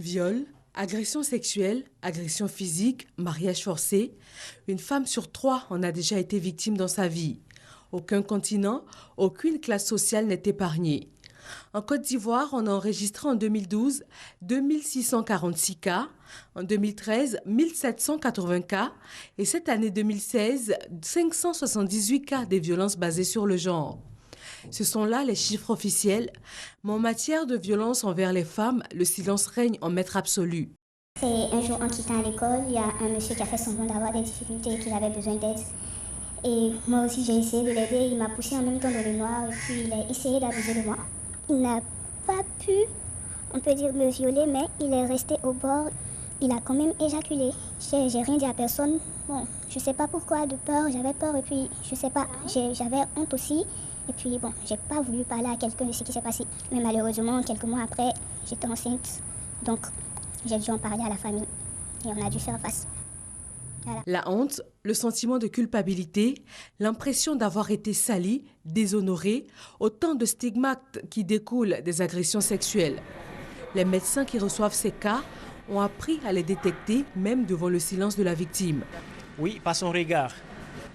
Viol, agression sexuelle, agression physique, mariage forcé, une femme sur 3 en a déjà été victime dans sa vie. Aucun continent, aucune classe sociale n'est épargnée. En Côte d'Ivoire, on a enregistré en 2012 2646 cas, en 2013 1780 cas et cette année 2016 578 cas de violences basées sur le genre. Ce sont là les chiffres officiels, mais en matière de violence envers les femmes, le silence règne en maître absolu. C'est un jour en quittant l'école, il y a un monsieur qui a fait semblant d'avoir des difficultés et qu'il avait besoin d'aide. Et moi aussi j'ai essayé de l'aider, il m'a poussé en même temps dans le noir et puis il a essayé d'abuser de moi. Il n'a pas pu, on peut dire, me violer, mais il est resté au bord. Il a quand même éjaculé. J'ai rien dit à personne. Bon, je sais pas pourquoi, de peur, j'avais peur et puis je sais pas, j'avais honte aussi. Et puis bon, j'ai pas voulu parler à quelqu'un de ce qui s'est passé. Mais malheureusement, quelques mois après, j'étais enceinte. Donc j'ai dû en parler à la famille et on a dû faire face. Voilà. La honte, le sentiment de culpabilité, l'impression d'avoir été sali, déshonoré, autant de stigmates qui découlent des agressions sexuelles. Les médecins qui reçoivent ces cas ont appris à les détecter même devant le silence de la victime. Oui, par son regard,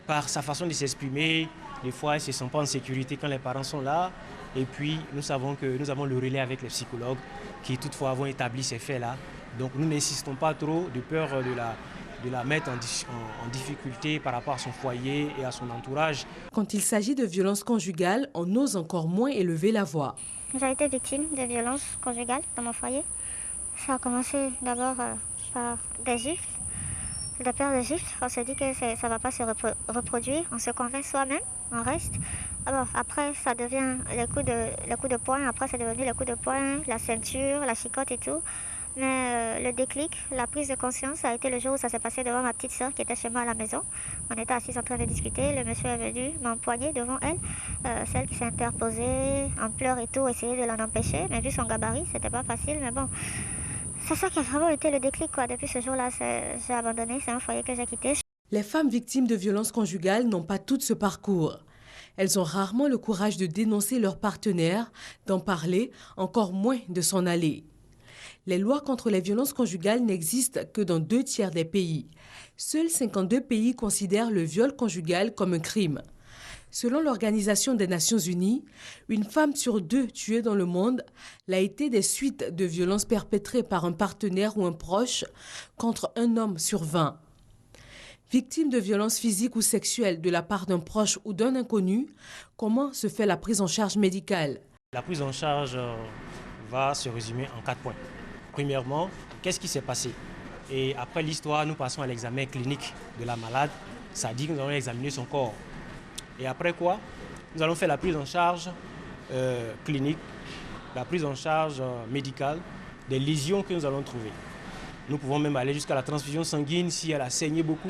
par sa façon de s'exprimer. Des fois, elle ne se sent pas en sécurité quand les parents sont là. Et puis, nous savons que nous avons le relais avec les psychologues qui, toutefois, avons établi ces faits-là. Donc, nous n'insistons pas trop de peur de la mettre en difficulté par rapport à son foyer et à son entourage. Quand il s'agit de violences conjugales, on ose encore moins élever la voix. J'ai été victime de violences conjugales dans mon foyer. Ça a commencé d'abord par des gifles. De peur de gifles, on se dit que ça ne va pas se reproduire. On se convainc soi-même, on reste. Alors après, ça devient le coup de poing. Après, c'est devenu le coup de poing, la ceinture, la chicotte et tout. Mais le déclic, la prise de conscience, ça a été le jour où ça s'est passé devant ma petite sœur qui était chez moi à la maison. On était assis en train de discuter. Le monsieur est venu m'empoigner devant elle. Celle qui s'est interposée en pleurs et tout, essayer de l'en empêcher. Mais vu son gabarit, c'était pas facile. Mais bon, c'est ça qui a vraiment été le déclic, quoi. Depuis ce jour-là, j'ai abandonné. C'est un foyer que j'ai quitté. Les femmes victimes de violences conjugales n'ont pas toutes ce parcours. Elles ont rarement le courage de dénoncer leur partenaire, d'en parler, encore moins de s'en aller. Les lois contre les violences conjugales n'existent que dans 2 tiers des pays. Seuls 52 pays considèrent le viol conjugal comme un crime. Selon l'Organisation des Nations Unies, une femme sur 2 tuée dans le monde l'a été des suites de violences perpétrées par un partenaire ou un proche contre un homme sur 20. Victime de violences physiques ou sexuelles de la part d'un proche ou d'un inconnu, comment se fait la prise en charge médicale? La prise en charge va se résumer en 4 points. Premièrement, qu'est-ce qui s'est passé? Et après l'histoire, nous passons à l'examen clinique de la malade. Ça dit que nous allons examiner son corps. Et après quoi? Nous allons faire la prise en charge clinique, la prise en charge médicale des lésions que nous allons trouver. Nous pouvons même aller jusqu'à la transfusion sanguine si elle a saigné beaucoup.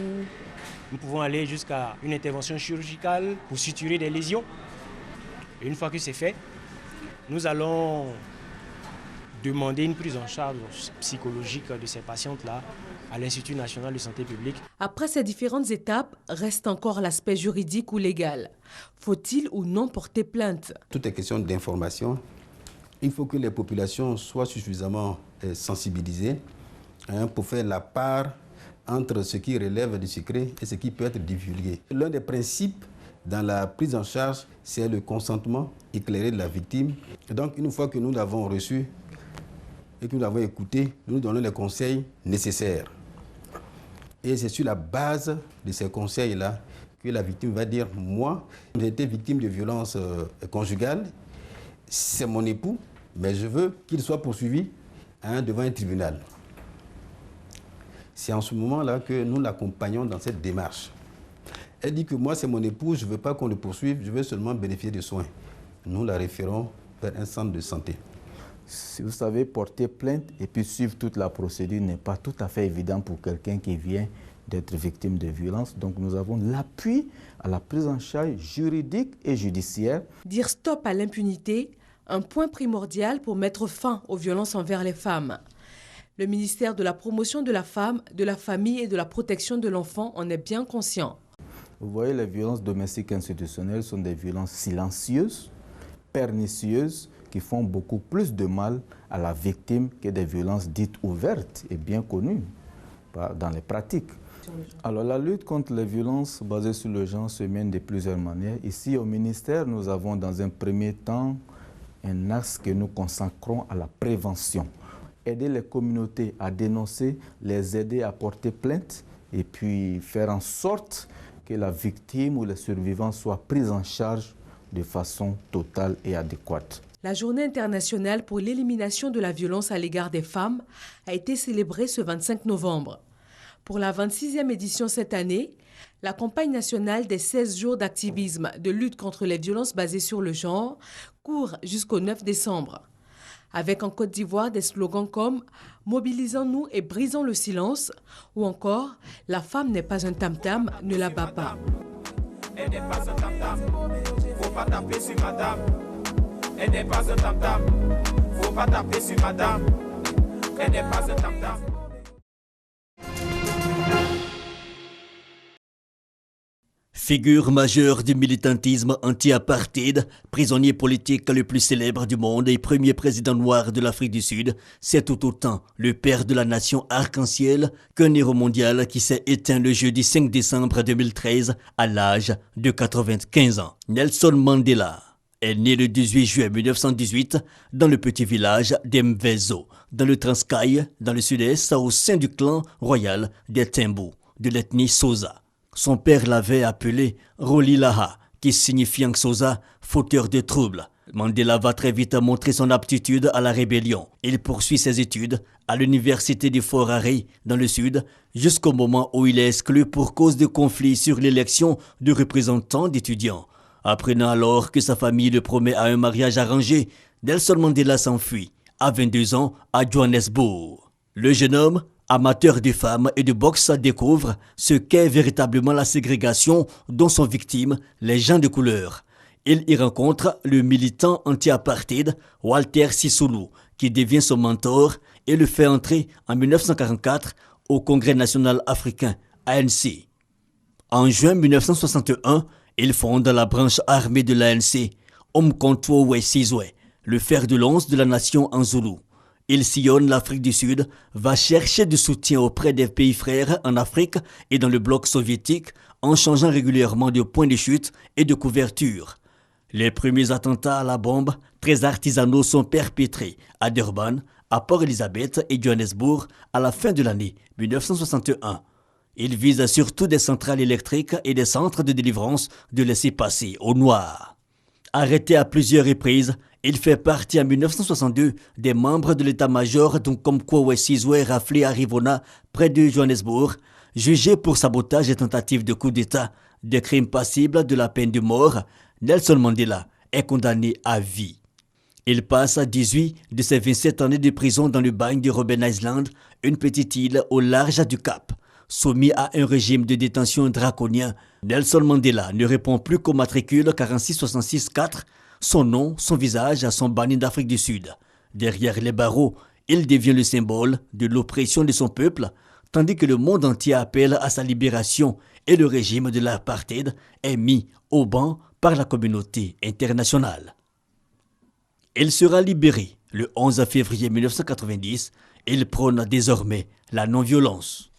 Nous pouvons aller jusqu'à une intervention chirurgicale pour suturer des lésions. Et une fois que c'est fait, nous allons demander une prise en charge psychologique de ces patientes-là à l'Institut national de santé publique. Après ces différentes étapes, reste encore l'aspect juridique ou légal. Faut-il ou non porter plainte? Tout est question d'information. Il faut que les populations soient suffisamment sensibilisées pour faire la part entre ce qui relève du secret et ce qui peut être divulgué. L'un des principes dans la prise en charge, c'est le consentement éclairé de la victime. Et donc, une fois que nous l'avons reçu et que nous l'avons écouté, nous donnons les conseils nécessaires. Et c'est sur la base de ces conseils-là que la victime va dire « Moi, j'ai été victime de violences conjugales, c'est mon époux, mais je veux qu'il soit poursuivi devant un tribunal. » C'est en ce moment-là que nous l'accompagnons dans cette démarche. Elle dit que moi, c'est mon époux, je ne veux pas qu'on le poursuive, je veux seulement bénéficier de soins. Nous la référons vers un centre de santé. Si vous savez, porter plainte et puis suivre toute la procédure n'est pas tout à fait évident pour quelqu'un qui vient d'être victime de violence. Donc nous avons l'appui à la prise en charge juridique et judiciaire. Dire stop à l'impunité, un point primordial pour mettre fin aux violences envers les femmes. Le ministère de la Promotion de la Femme, de la Famille et de la Protection de l'Enfant en est bien conscient. Vous voyez, les violences domestiques institutionnelles sont des violences silencieuses, pernicieuses, qui font beaucoup plus de mal à la victime que des violences dites ouvertes et bien connues dans les pratiques. Alors la lutte contre les violences basées sur le genre se mène de plusieurs manières. Ici au ministère, nous avons dans un premier temps un axe que nous consacrons à la prévention. Aider les communautés à dénoncer, les aider à porter plainte et puis faire en sorte que la victime ou les survivants soient pris en charge de façon totale et adéquate. La Journée internationale pour l'élimination de la violence à l'égard des femmes a été célébrée ce 25 novembre. Pour la 26e édition cette année, la campagne nationale des 16 jours d'activisme de lutte contre les violences basées sur le genre court jusqu'au 9 décembre. Avec en Côte d'Ivoire des slogans comme « Mobilisons-nous et brisons le silence » ou encore « La femme n'est pas un tam-tam, ne la bat pas ». Elle n'est pas un tam-tam, faut pas taper sur madame. Elle n'est pas un tam-tam, faut pas taper sur madame. Elle n'est pas un tam-tam. Figure majeure du militantisme anti-apartheid, prisonnier politique le plus célèbre du monde et premier président noir de l'Afrique du Sud, c'est tout autant le père de la nation arc-en-ciel qu'un héros mondial qui s'est éteint le jeudi 5 décembre 2013 à l'âge de 95 ans. Nelson Mandela est né le 18 juin 1918 dans le petit village d'Mvezo, dans le Transkei, dans le sud-est, au sein du clan royal des Tembu, de l'ethnie Xhosa. Son père l'avait appelé Rolilaha, qui signifie en Xhosa « fauteur de troubles ». Mandela va très vite montrer son aptitude à la rébellion. Il poursuit ses études à l'université de Fort Hare dans le sud, jusqu'au moment où il est exclu pour cause de conflits sur l'élection de représentants d'étudiants. Apprenant alors que sa famille le promet à un mariage arrangé, Nelson Mandela s'enfuit à 22 ans à Johannesburg. Le jeune homme, amateur de femmes et de boxe, découvre ce qu'est véritablement la ségrégation dont sont victimes les gens de couleur. Il y rencontre le militant anti-apartheid Walter Sisulu, qui devient son mentor et le fait entrer en 1944 au Congrès national africain, ANC. En juin 1961, il fonde la branche armée de l'ANC, Umkhonto we Sizwe, le fer de lance de la nation en Zoulou. Il sillonne l'Afrique du Sud, va chercher du soutien auprès des pays frères en Afrique et dans le bloc soviétique en changeant régulièrement de point de chute et de couverture. Les premiers attentats à la bombe, très artisanaux, sont perpétrés à Durban, à Port Elizabeth et Johannesburg à la fin de l'année 1961. Il vise surtout des centrales électriques et des centres de délivrance de laissez-passer aux Noirs. Arrêté à plusieurs reprises, il fait partie en 1962 des membres de l'état-major d'Umkhonto we Sizwe raflé à Rivona, près de Johannesburg, jugé pour sabotage et tentative de coup d'État, des crimes passibles de la peine de mort. Nelson Mandela est condamné à vie. Il passe 18 de ses 27 années de prison dans le bagne de Robben Island, une petite île au large du Cap. Soumis à un régime de détention draconien, Nelson Mandela ne répond plus qu'au matricule 4666-4. Son nom, son visage sont bannis d'Afrique du Sud. Derrière les barreaux, il devient le symbole de l'oppression de son peuple, tandis que le monde entier appelle à sa libération et le régime de l'apartheid est mis au ban par la communauté internationale. Il sera libéré le 11 février 1990. Il prône désormais la non-violence.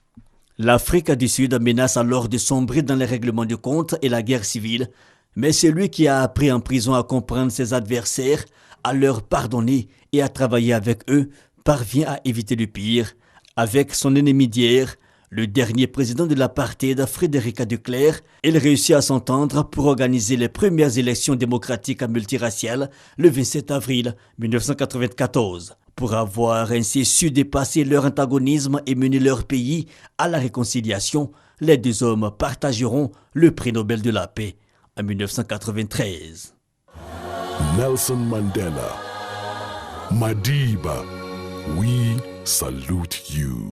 L'Afrique du Sud menace alors de sombrer dans les règlements de compte et la guerre civile, mais celui qui a appris en prison à comprendre ses adversaires, à leur pardonner et à travailler avec eux, parvient à éviter le pire. Avec son ennemi d'hier, le dernier président de l'apartheid, Frédéric de Klerk, il réussit à s'entendre pour organiser les premières élections démocratiques multiraciales le 27 avril 1994. Pour avoir ainsi su dépasser leur antagonisme et mener leur pays à la réconciliation, les deux hommes partageront le prix Nobel de la paix en 1993. Nelson Mandela, Madiba, we salute you.